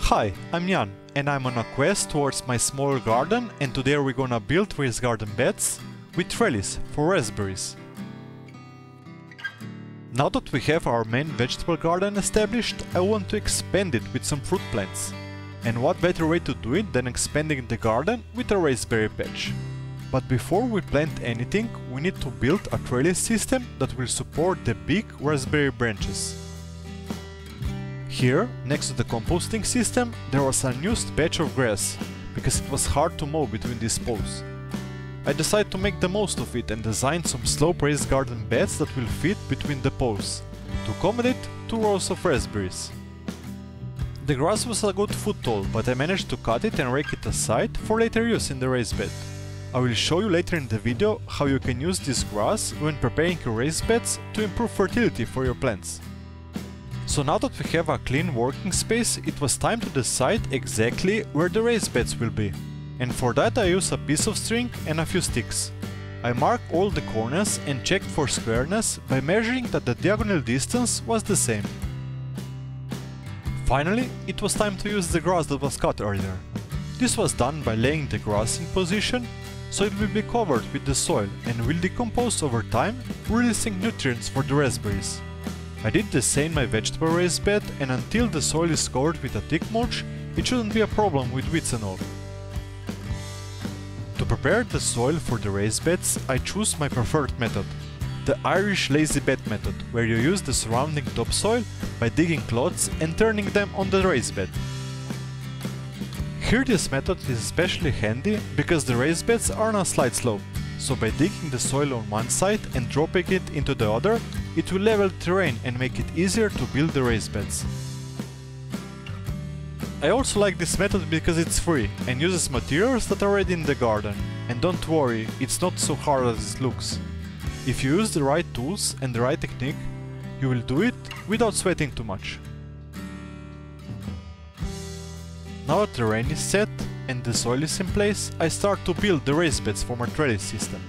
Hi, I'm Jan and I'm on a quest towards my small garden, and today we're gonna build raised garden beds with trellis for raspberries. Now that we have our main vegetable garden established, I want to expand it with some fruit plants. And what better way to do it than expanding the garden with a raspberry patch. But before we plant anything, we need to build a trellis system that will support the big raspberry branches. Here, next to the composting system, there was an unused patch of grass, because it was hard to mow between these poles. I decided to make the most of it and design some slope raised garden beds that will fit between the poles, to accommodate 2 rows of raspberries. The grass was a good foot tall, but I managed to cut it and rake it aside for later use in the raised bed. I will show you later in the video how you can use this grass when preparing your raised beds to improve fertility for your plants. So now that we have a clean working space, it was time to decide exactly where the raised beds will be. And for that I use a piece of string and a few sticks. I marked all the corners and checked for squareness by measuring that the diagonal distance was the same. Finally, it was time to use the grass that was cut earlier. This was done by laying the grass in position, so it will be covered with the soil and will decompose over time, releasing nutrients for the raspberries. I did the same in my vegetable raised bed, and until the soil is covered with a thick mulch, it shouldn't be a problem with weeds and all. To prepare the soil for the raised beds, I choose my preferred method, the Irish lazy bed method, where you use the surrounding topsoil by digging clods and turning them on the raised bed. Here this method is especially handy because the raised beds are on a slight slope, so by digging the soil on one side and dropping it into the other, it will level the terrain and make it easier to build the raised beds. I also like this method because it's free and uses materials that are already in the garden, and don't worry, it's not so hard as it looks. If you use the right tools and the right technique, you will do it without sweating too much. Now that the rain is set and the soil is in place, I start to build the raised beds for my trellis system.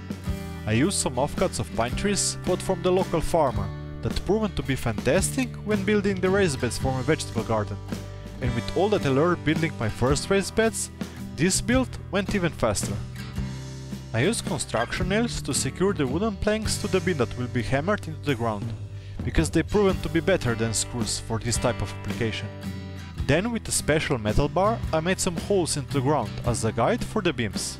I use some offcuts of pine trees bought from the local farmer that proven to be fantastic when building the raised beds for my vegetable garden. And with all that I learned building my first raised beds, this build went even faster. I used construction nails to secure the wooden planks to the beam that will be hammered into the ground, because they proven to be better than screws for this type of application. Then with a special metal bar I made some holes into the ground as a guide for the beams.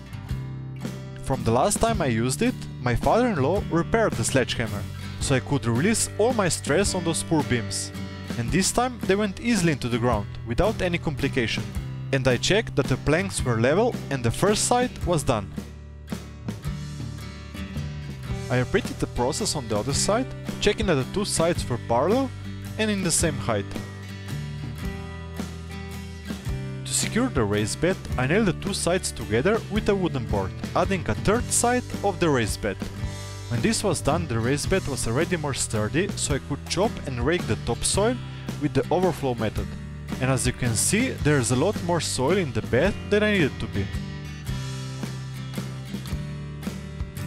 From the last time I used it, my father-in-law repaired the sledgehammer, so I could release all my stress on those poor beams. And this time they went easily into the ground, without any complication. And I checked that the planks were level and the first side was done. I repeated the process on the other side, checking that the 2 sides were parallel and in the same height. To secure the raised bed, I nailed the 2 sides together with a wooden board, adding a 3rd side of the raised bed. When this was done, the raised bed was already more sturdy, so I could chop and rake the topsoil with the overflow method. And as you can see, there is a lot more soil in the bed than I needed to be.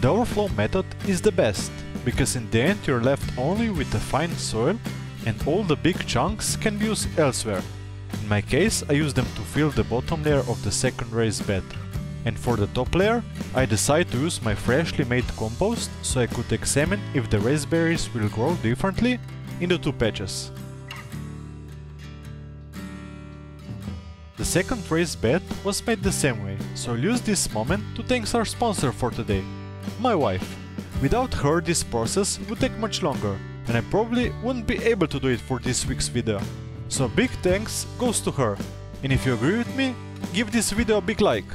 The overflow method is the best, because in the end you're left only with the fine soil and all the big chunks can be used elsewhere. In my case, I used them to fill the bottom layer of the second raised bed. And for the top layer, I decided to use my freshly made compost so I could examine if the raspberries will grow differently in the 2 patches. The second raised bed was made the same way, so I'll use this moment to thank our sponsor for today, my wife. Without her this process would take much longer, and I probably wouldn't be able to do it for this week's video. So big thanks goes to her, and if you agree with me, give this video a big like.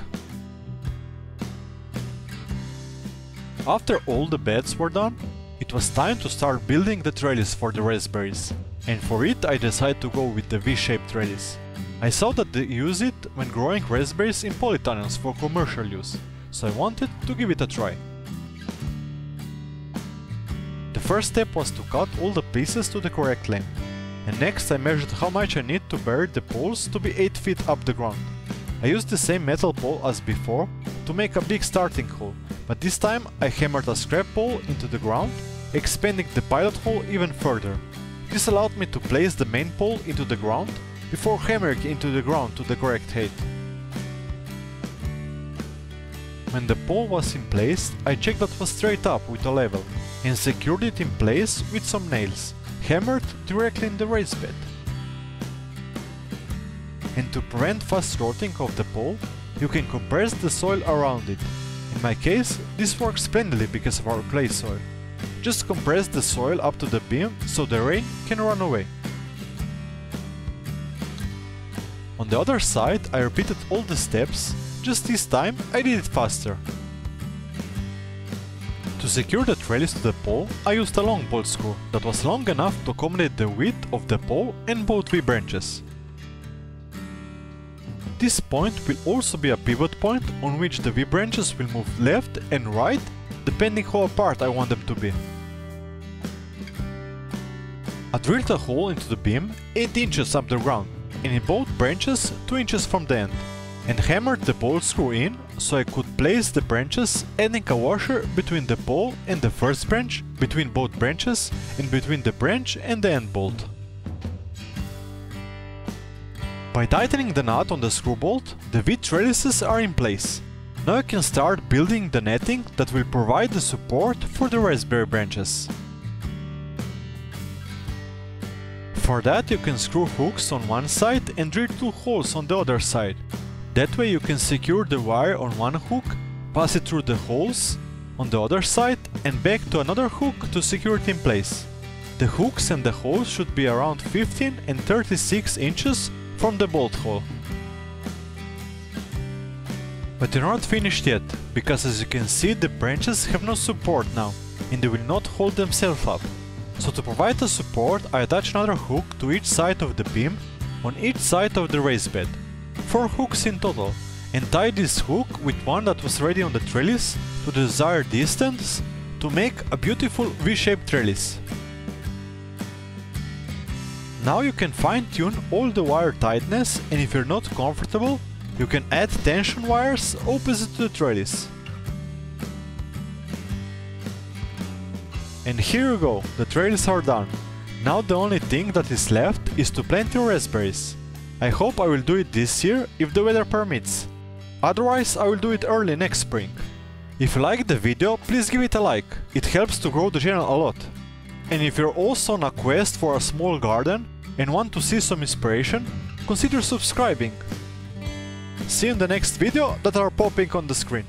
After all the beds were done, it was time to start building the trellis for the raspberries, and for it I decided to go with the V-shaped trellis. I saw that they use it when growing raspberries in polytunnels for commercial use, so I wanted to give it a try. The first step was to cut all the pieces to the correct length, and next I measured how much I need to bury the poles to be 8 feet up the ground. I used the same metal pole as before to make a big starting hole, but this time I hammered a scrap pole into the ground, expanding the pilot hole even further. This allowed me to place the main pole into the ground before hammering into the ground to the correct height. When the pole was in place, I checked that it was straight up with a level and secured it in place with some nails, hammered directly in the raised bed. And to prevent fast rotting of the pole, you can compress the soil around it. In my case, this works splendidly because of our clay soil. Just compress the soil up to the beam so the rain can run away. On the other side, I repeated all the steps, just this time I did it faster. To secure the trellis to the pole, I used a long bolt screw that was long enough to accommodate the width of the pole and both V branches. This point will also be a pivot point on which the V branches will move left and right depending how apart I want them to be. I drilled a hole into the beam 8 inches up the ground and in both branches 2 inches from the end, and hammered the bolt screw in so I could place the branches, adding a washer between the pole and the first branch, between both branches and between the branch and the end bolt. By tightening the nut on the screw bolt, the V trellises are in place. Now I can start building the netting that will provide the support for the raspberry branches. For that you can screw hooks on one side and drill 2 holes on the other side. That way you can secure the wire on one hook, pass it through the holes on the other side and back to another hook to secure it in place. The hooks and the holes should be around 15 and 36 inches from the bolt hole. But they're not finished yet, because as you can see the branches have no support now, and they will not hold themselves up. So to provide the support I attach another hook to each side of the beam on each side of the raised bed. 4 hooks in total, and tie this hook with one that was ready on the trellis to the desired distance to make a beautiful V-shaped trellis. Now you can fine-tune all the wire tightness, and if you're not comfortable, you can add tension wires opposite to the trellis. And here you go, the trellis are done. Now the only thing that is left is to plant your raspberries. I hope I will do it this year if the weather permits. Otherwise I will do it early next spring. If you liked the video, please give it a like, it helps to grow the channel a lot. And if you're also on a quest for a small garden and want to see some inspiration, consider subscribing. See you in the next video that are popping on the screen.